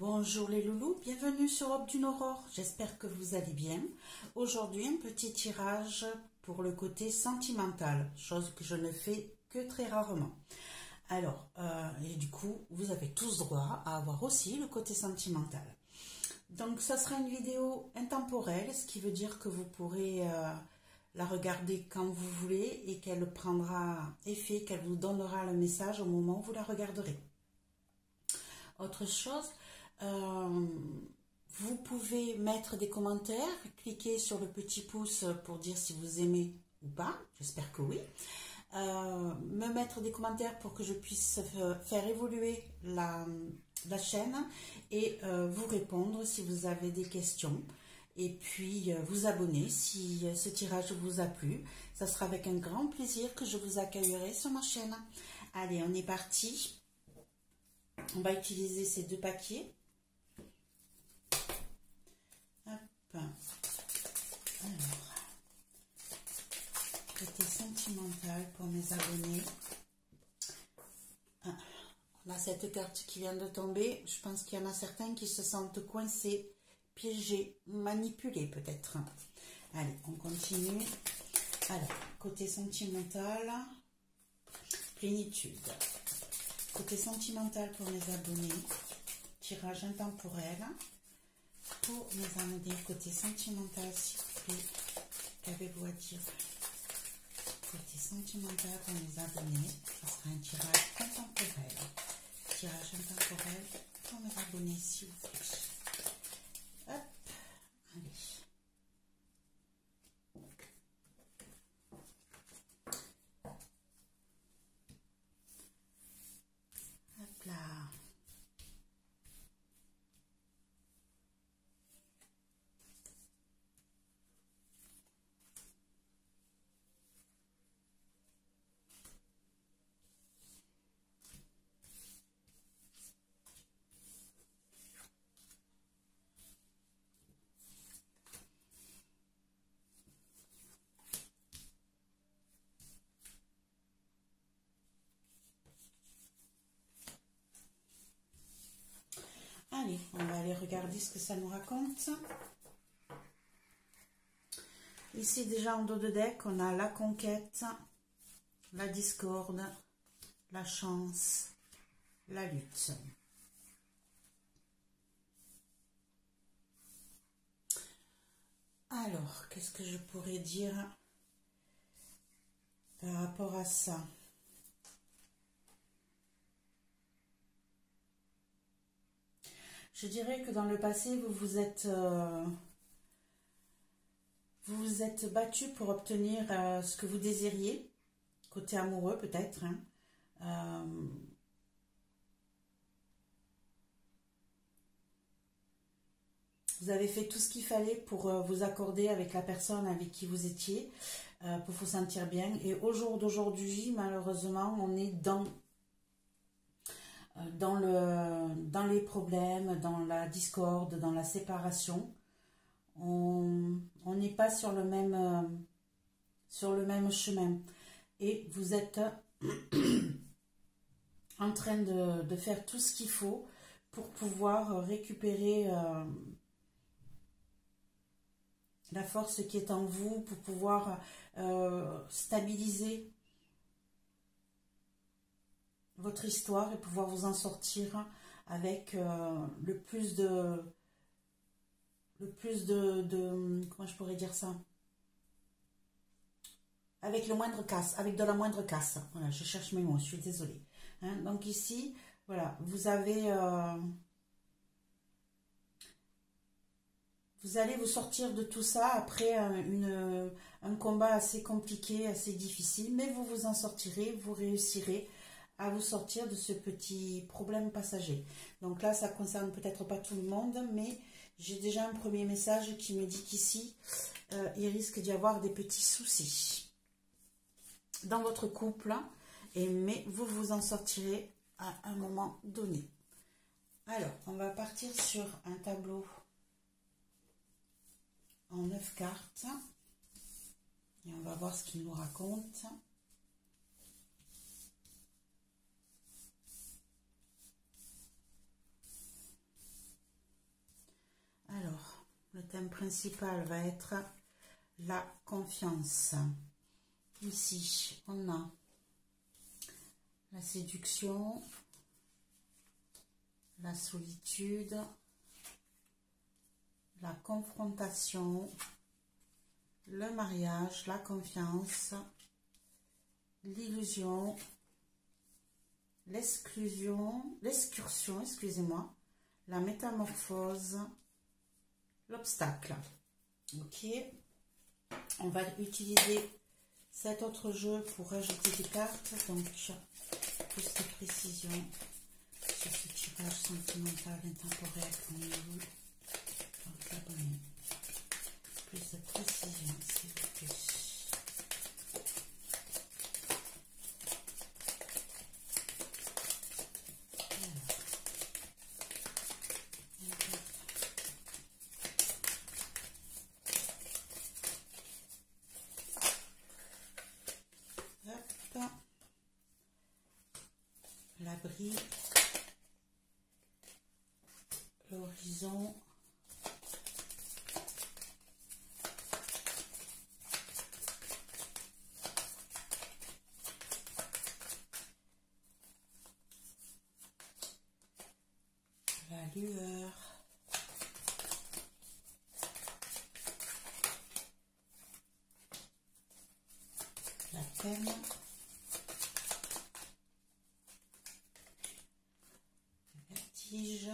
Bonjour les loulous, bienvenue sur Aube d'une Aurore, j'espère que vous allez bien. Aujourd'hui un petit tirage pour le côté sentimental, chose que je ne fais que très rarement. Alors, et du coup, vous avez tous droit à avoir aussi le côté sentimental. Donc ça sera une vidéo intemporelle, ce qui veut dire que vous pourrez la regarder quand vous voulez et qu'elle prendra effet, qu'elle vous donnera le message au moment où vous la regarderez. Autre chose, vous pouvez mettre des commentaires, cliquer sur le petit pouce pour dire si vous aimez ou pas, j'espère que oui. Me mettre des commentaires pour que je puisse faire évoluer la chaîne et vous répondre si vous avez des questions. Et puis vous abonner si ce tirage vous a plu. Ça sera avec un grand plaisir que je vous accueillerai sur ma chaîne. Allez, on est parti. On va utiliser ces deux papiers. Hop. Alors, côté sentimental pour mes abonnés. On a cette carte qui vient de tomber. Je pense qu'il y en a certains qui se sentent coincés, piégés, manipulés peut-être. Allez, on continue. Alors, côté sentimental, plénitude. Côté sentimental pour mes abonnés, tirage intemporel. Pour mes abonnés, côté sentimental, s'il vous plaît, qu'avez-vous à dire? Côté sentimental pour mes abonnés, ce sera un tirage intemporel. Tirage intemporel pour mes abonnés, s'il vous plaît. Hop, allez. Hop là. Allez, on va aller regarder ce que ça nous raconte. Ici, déjà en dos de deck, on a la conquête, la discorde, la chance, la lutte. Alors, qu'est-ce que je pourrais dire par rapport à ça? Je dirais que dans le passé, vous vous êtes battu pour obtenir ce que vous désiriez, côté amoureux peut-être. Hein. Vous avez fait tout ce qu'il fallait pour vous accorder avec la personne avec qui vous étiez, pour vous sentir bien. Et au jour d'aujourd'hui, malheureusement, on est dans les problèmes, dans la discorde, dans la séparation. On n'est pas sur le même chemin. Et vous êtes en train de faire tout ce qu'il faut pour pouvoir récupérer la force qui est en vous, pour pouvoir stabiliser votre histoire et pouvoir vous en sortir avec le plus de comment je pourrais dire ça, avec le moindre casse, avec de la moindre casse. Voilà, je cherche mes mots, je suis désolée. Hein, donc ici, voilà, vous avez vous allez vous sortir de tout ça après un combat assez compliqué, assez difficile, mais vous vous en sortirez, vous réussirez à vous sortir de ce petit problème passager. Donc là, ça ne concerne peut-être pas tout le monde, mais j'ai déjà un premier message qui me dit qu'ici, il risque d'y avoir des petits soucis dans votre couple, mais vous vous en sortirez à un moment donné. Alors, on va partir sur un tableau en 9 cartes et on va voir ce qu'il nous raconte. thème principal va être la confiance. Ici, on a la séduction, la solitude, la confrontation, le mariage, la confiance, l'illusion, l'excursion, excusez-moi, la métamorphose, l'obstacle. Ok, on va utiliser cet autre jeu pour rajouter des cartes, donc plus de précision sur ce tirage sentimental intemporel qu'on a eu. Plus de précision, s'il vous plaît. L'abri, l'horizon, la lueur, la peine, le vertige,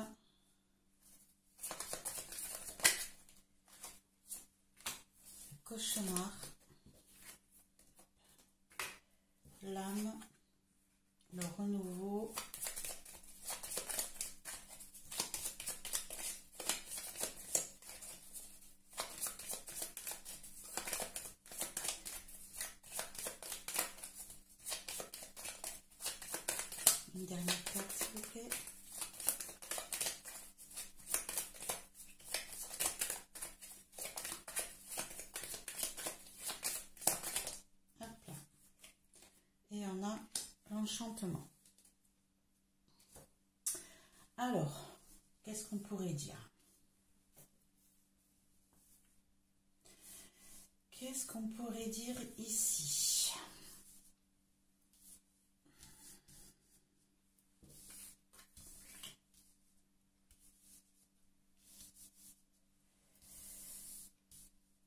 le cauchemar, l'âme, le renouveau, une dernière carte s'il vous plaît. Hop là. Et on a l'enchantement. Alors, qu'est-ce qu'on pourrait dire? Qu'est-ce qu'on pourrait dire ici?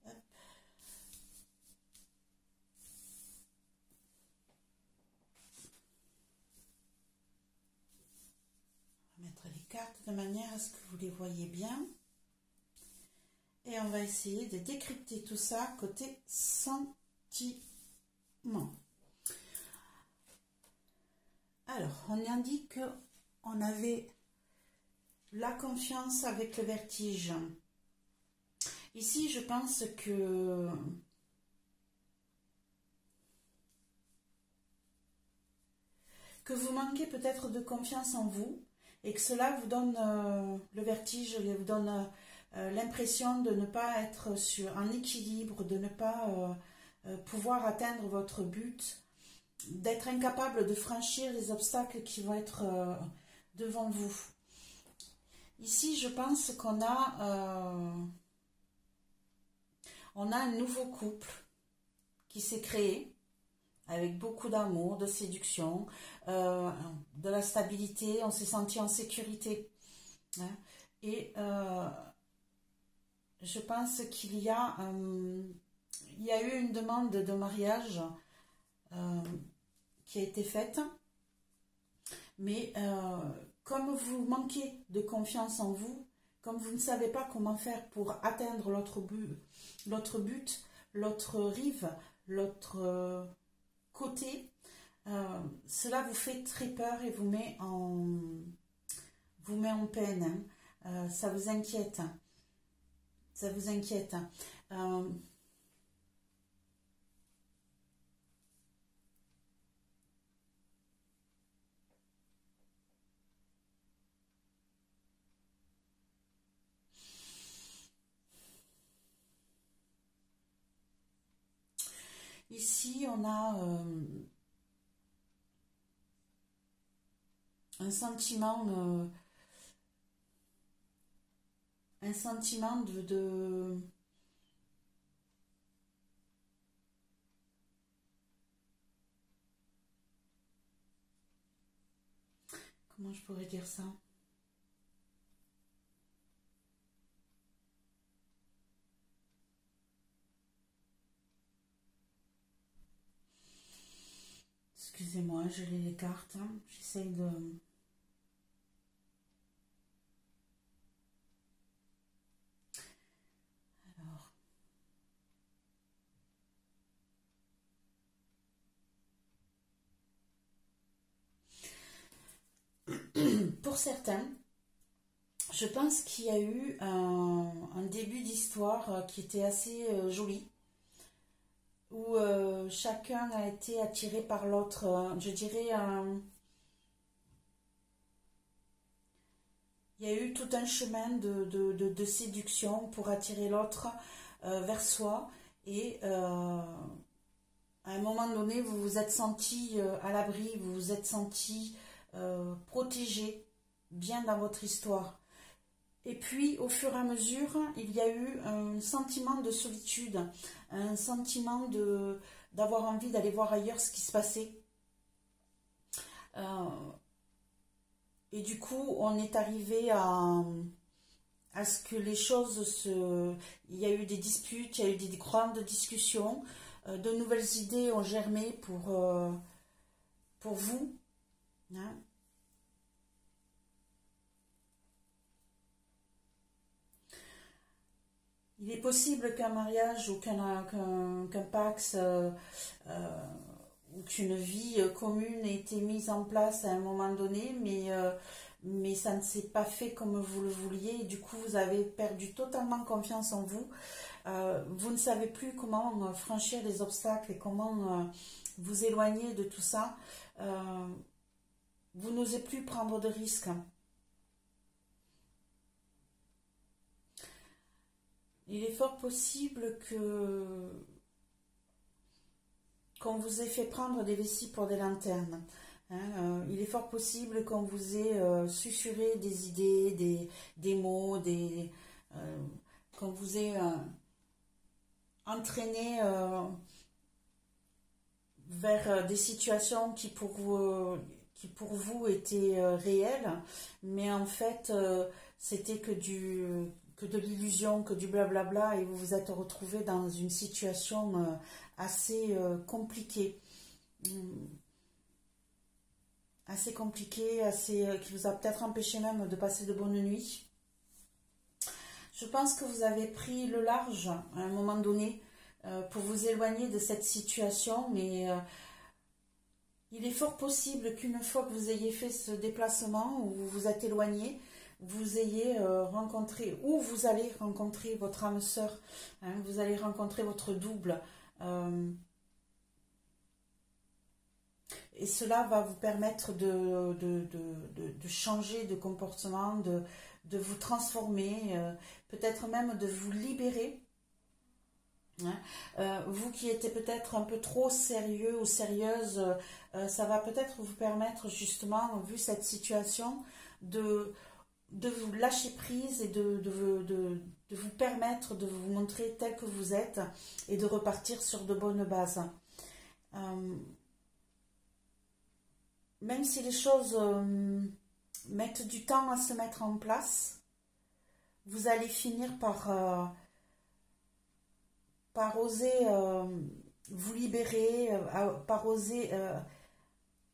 Hop. On va mettre les cartes de manière à ce que vous les voyez bien. Et on va essayer de décrypter tout ça côté sentiment. Alors, on a dit qu'on avait la confiance avec le vertige. Ici, je pense que vous manquez peut-être de confiance en vous et que cela vous donne le vertige, vous donne l'impression de ne pas être en équilibre, de ne pas pouvoir atteindre votre but, d'être incapable de franchir les obstacles qui vont être devant vous. Ici, je pense qu'on a un nouveau couple qui s'est créé avec beaucoup d'amour, de séduction, de la stabilité, on s'est senti en sécurité. Hein, et je pense qu'il y a eu une demande de mariage qui a été faite, mais comme vous manquez de confiance en vous, comme vous ne savez pas comment faire pour atteindre l'autre but, l'autre rive, l'autre côté, cela vous fait très peur et vous met en peine, hein. Ça vous inquiète. Ça vous inquiète. Ici, on a un sentiment un sentiment de... Comment je pourrais dire ça? Excusez-moi, je lis les cartes. Hein. J'essaye de... Alors... Pour certains, je pense qu'il y a eu un début d'histoire qui était assez joli, où chacun a été attiré par l'autre. Je dirais, il y a eu tout un chemin de séduction pour attirer l'autre vers soi. Et à un moment donné, vous vous êtes senti à l'abri, vous vous êtes senti protégé, bien dans votre histoire. Et puis, au fur et à mesure, il y a eu un sentiment de solitude, un sentiment d'avoir envie d'aller voir ailleurs ce qui se passait. Et du coup, on est arrivé à ce que les choses se... Il y a eu des disputes, il y a eu des grandes discussions, de nouvelles idées ont germé pour vous. Hein. Il est possible qu'un mariage ou qu'un Pax ou qu'une vie commune ait été mise en place à un moment donné, mais ça ne s'est pas fait comme vous le vouliez. Et du coup, vous avez perdu totalement confiance en vous. Vous ne savez plus comment franchir les obstacles et comment vous éloigner de tout ça. Vous n'osez plus prendre de risques. Il est fort possible qu'on vous ait fait prendre des vessies pour des lanternes. Hein, il est fort possible qu'on vous ait susurré des idées, des mots, qu'on vous ait entraîné vers des situations qui pour vous étaient réelles, mais en fait c'était que de l'illusion, que du blablabla, et vous vous êtes retrouvé dans une situation assez compliquée. Assez compliquée, qui vous a peut-être empêché même de passer de bonnes nuits. Je pense que vous avez pris le large à un moment donné pour vous éloigner de cette situation, mais il est fort possible qu'une fois que vous ayez fait ce déplacement, où vous vous êtes éloigné, vous ayez rencontré, ou vous allez rencontrer votre âme sœur, hein, vous allez rencontrer votre double, et cela va vous permettre de changer de comportement, de vous transformer, peut-être même de vous libérer. Hein. Vous qui étiez peut-être un peu trop sérieux ou sérieuse, ça va peut-être vous permettre justement, vu cette situation, de vous lâcher prise et de vous permettre de vous montrer tel que vous êtes et de repartir sur de bonnes bases. Même si les choses mettent du temps à se mettre en place, vous allez finir par oser vous libérer, par oser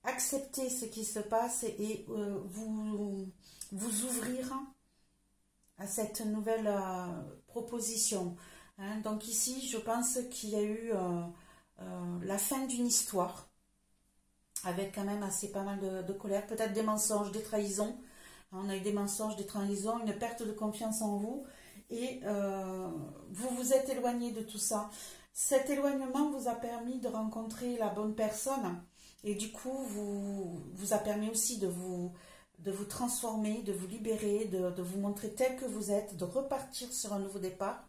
accepter ce qui se passe et vous ouvrir à cette nouvelle proposition. Hein. Donc ici, je pense qu'il y a eu la fin d'une histoire, avec quand même assez pas mal de colère, peut-être des mensonges, des trahisons. On a eu des mensonges, des trahisons, une perte de confiance en vous, et vous vous êtes éloigné de tout ça. Cet éloignement vous a permis de rencontrer la bonne personne, et du coup vous a permis aussi de vous transformer, de vous libérer, de vous montrer tel que vous êtes, de repartir sur un nouveau départ.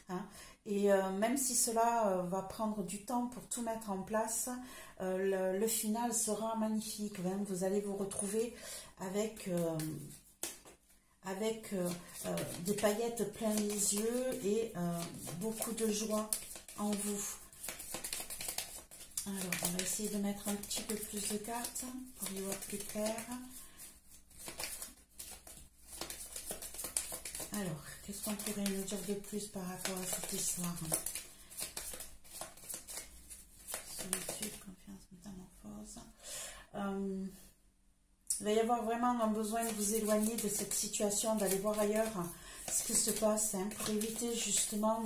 Hein. Et même si cela va prendre du temps pour tout mettre en place, le final sera magnifique. Hein. Vous allez vous retrouver avec avec des paillettes plein les yeux et beaucoup de joie en vous. Alors, on va essayer de mettre un petit peu plus de cartes pour y voir plus clair. Alors, qu'est-ce qu'on pourrait nous dire de plus par rapport à cette histoire? Solitude, confiance, métamorphose. Il va y avoir vraiment un besoin de vous éloigner de cette situation, d'aller voir ailleurs ce qui se passe, hein, pour éviter justement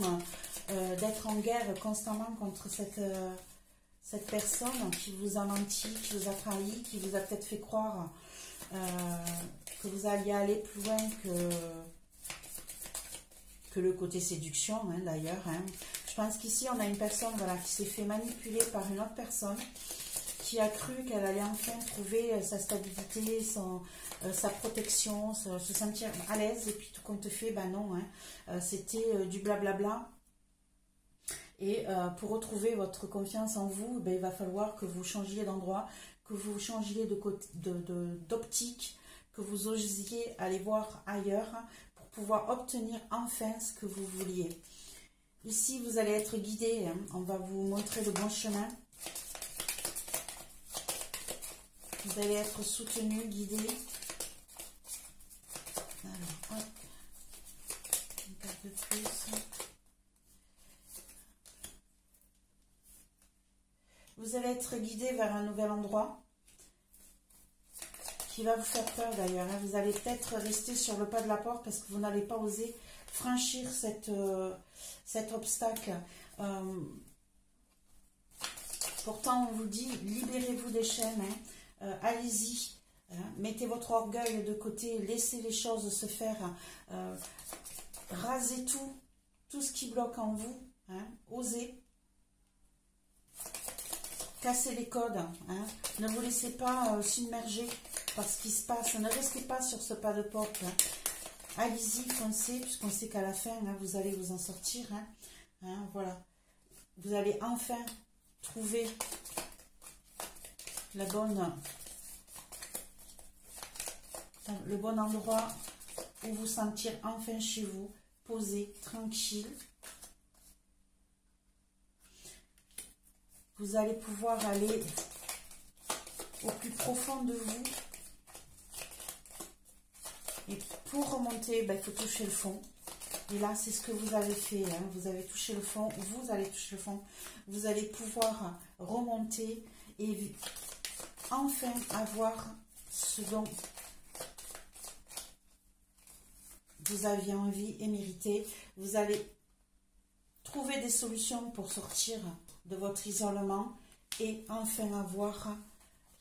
d'être en guerre constamment contre cette personne qui vous a menti, qui vous a trahi, qui vous a peut-être fait croire que vous alliez aller plus loin que le côté séduction, hein, d'ailleurs. Hein. Je pense qu'ici, on a une personne, voilà, qui s'est fait manipuler par une autre personne, qui a cru qu'elle allait enfin trouver sa stabilité, sa protection, se sentir à l'aise, et puis tout compte fait, ben non, hein, c'était du blablabla. Et pour retrouver votre confiance en vous, ben, il va falloir que vous changiez d'endroit, que vous changiez d'optique, que vous osiez aller voir ailleurs pour pouvoir obtenir enfin ce que vous vouliez. Ici, vous allez être guidé, hein, on va vous montrer le bon chemin. Vous allez être soutenu, guidé. Alors, hop, une carte de plus. Vous allez être guidé vers un nouvel endroit qui va vous faire peur d'ailleurs. Hein. Vous allez peut-être rester sur le pas de la porte parce que vous n'allez pas oser franchir cet obstacle. Pourtant, on vous dit, libérez-vous des chaînes, hein. Allez-y, hein. Mettez votre orgueil de côté, laissez les choses se faire, rasez tout ce qui bloque en vous, hein. Osez. Cassez les codes, hein. Ne vous laissez pas submerger par ce qui se passe, ne restez pas sur ce pas de porte. Hein. Allez-y, foncez, puisqu'on sait qu'à la fin, hein, vous allez vous en sortir. Hein. Hein, voilà. Vous allez enfin trouver le bon endroit où vous sentir enfin chez vous, posé, tranquille. Vous allez pouvoir aller au plus profond de vous. Et pour remonter, ben, il faut toucher le fond. Et là, c'est ce que vous avez fait. Hein. Vous avez touché le fond. Vous allez toucher le fond. Vous allez pouvoir remonter et enfin avoir ce dont vous aviez envie et mérité. Vous allez trouver des solutions pour sortir de votre isolement et enfin avoir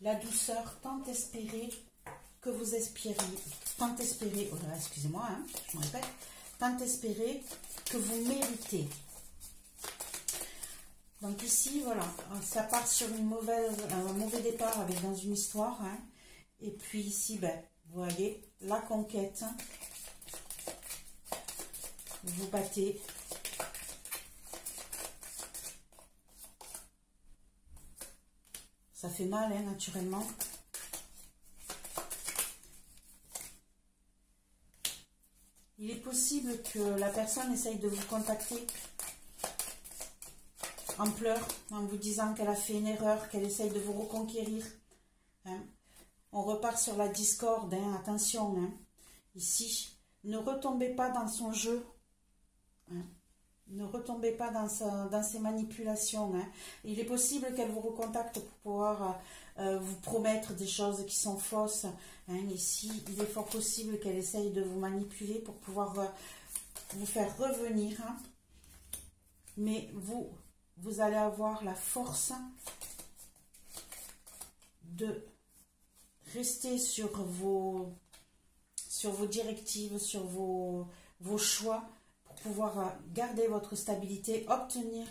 la douceur tant espérée que vous espériez, tant espérée, oh là, excusez-moi, hein, je me répète, tant espérée que vous méritez. Donc ici, voilà, ça part sur un mauvais départ avec dans une histoire, hein, et puis ici, ben, vous voyez, la conquête, vous battez. Ça fait mal, hein, naturellement. Il est possible que la personne essaye de vous contacter en pleurs, en vous disant qu'elle a fait une erreur, qu'elle essaye de vous reconquérir. Hein. On repart sur la discorde, hein, attention. Hein. Ici, ne retombez pas dans son jeu. Hein. Ne retombez pas dans ses manipulations. Hein. Il est possible qu'elle vous recontacte pour pouvoir vous promettre des choses qui sont fausses. Hein. Ici, il est fort possible qu'elle essaye de vous manipuler pour pouvoir vous faire revenir. Hein. Mais vous allez avoir la force de rester sur vos directives, sur vos choix, pouvoir garder votre stabilité, obtenir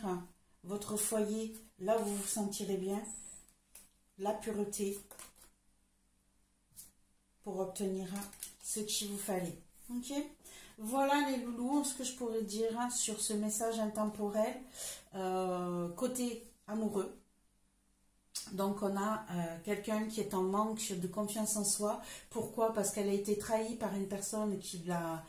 votre foyer là où vous vous sentirez bien, la pureté pour obtenir ce qu'il vous fallait. Ok, voilà les loulous, ce que je pourrais dire sur ce message intemporel côté amoureux. Donc, on a quelqu'un qui est en manque de confiance en soi. Pourquoi? Parce qu'elle a été trahie par une personne qui l'a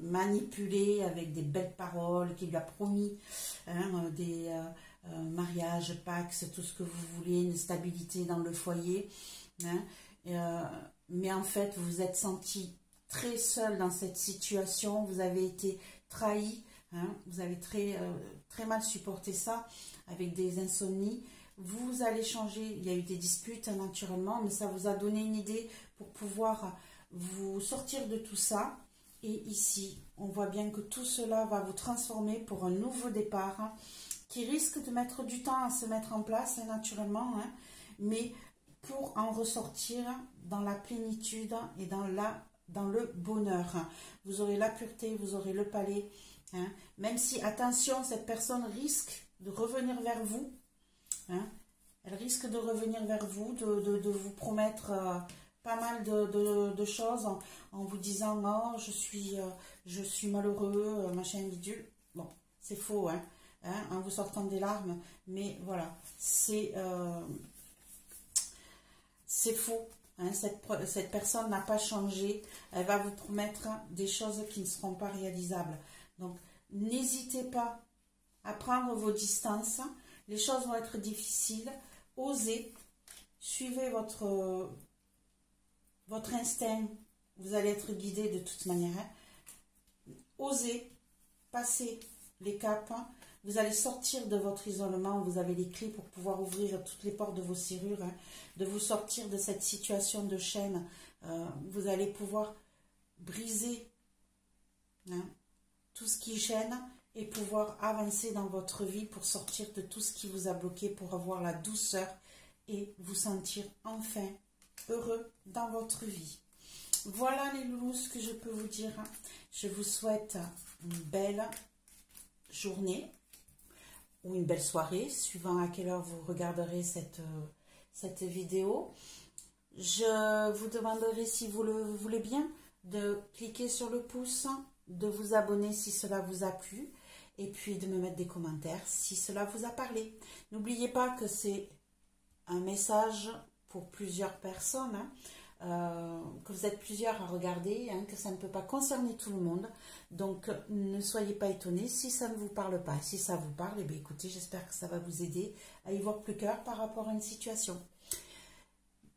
manipulée avec des belles paroles, qui lui a promis des mariages, pax, tout ce que vous voulez, une stabilité dans le foyer. Mais en fait, vous vous êtes senti très seul dans cette situation. Vous avez été trahi. Vous avez très mal supporté ça avec des insomnies. Vous allez changer. Il y a eu des disputes naturellement, mais ça vous a donné une idée pour pouvoir vous sortir de tout ça. Et ici, on voit bien que tout cela va vous transformer pour un nouveau départ qui risque de mettre du temps à se mettre en place naturellement, mais pour en ressortir dans la plénitude et dans le bonheur. Vous aurez la pureté, vous aurez le palais. Même si, attention, cette personne risque de revenir vers vous. Elle risque de revenir vers vous, de vous promettre pas mal de choses en vous disant « Oh, je suis malheureux, machin bidule ». Bon, c'est faux, en vous sortant des larmes. Mais voilà, c'est faux. Cette personne n'a pas changé. Elle va vous promettre des choses qui ne seront pas réalisables. Donc, n'hésitez pas à prendre vos distances. Les choses vont être difficiles. Osez. Suivez votre instinct. Vous allez être guidé de toute manière. Osez. Passez les caps. Vous allez sortir de votre isolement. Vous avez les clés pour pouvoir ouvrir toutes les portes de vos serrures. De vous sortir de cette situation de chaîne. Vous allez pouvoir briser tout ce qui gêne et pouvoir avancer dans votre vie pour sortir de tout ce qui vous a bloqué, pour avoir la douceur et vous sentir enfin heureux dans votre vie. Voilà les loulous ce que je peux vous dire. Je vous souhaite une belle journée ou une belle soirée, suivant à quelle heure vous regarderez cette vidéo. Je vous demanderai, si vous le voulez bien, de cliquer sur le pouce, de vous abonner si cela vous a plu, et puis de me mettre des commentaires si cela vous a parlé. N'oubliez pas que c'est un message pour plusieurs personnes, que vous êtes plusieurs à regarder, que ça ne peut pas concerner tout le monde. Donc, ne soyez pas étonnés si ça ne vous parle pas. Si ça vous parle, eh bien, écoutez, j'espère que ça va vous aider à y voir plus clair par rapport à une situation.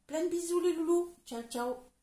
Plein de bisous les loulous. Ciao, ciao.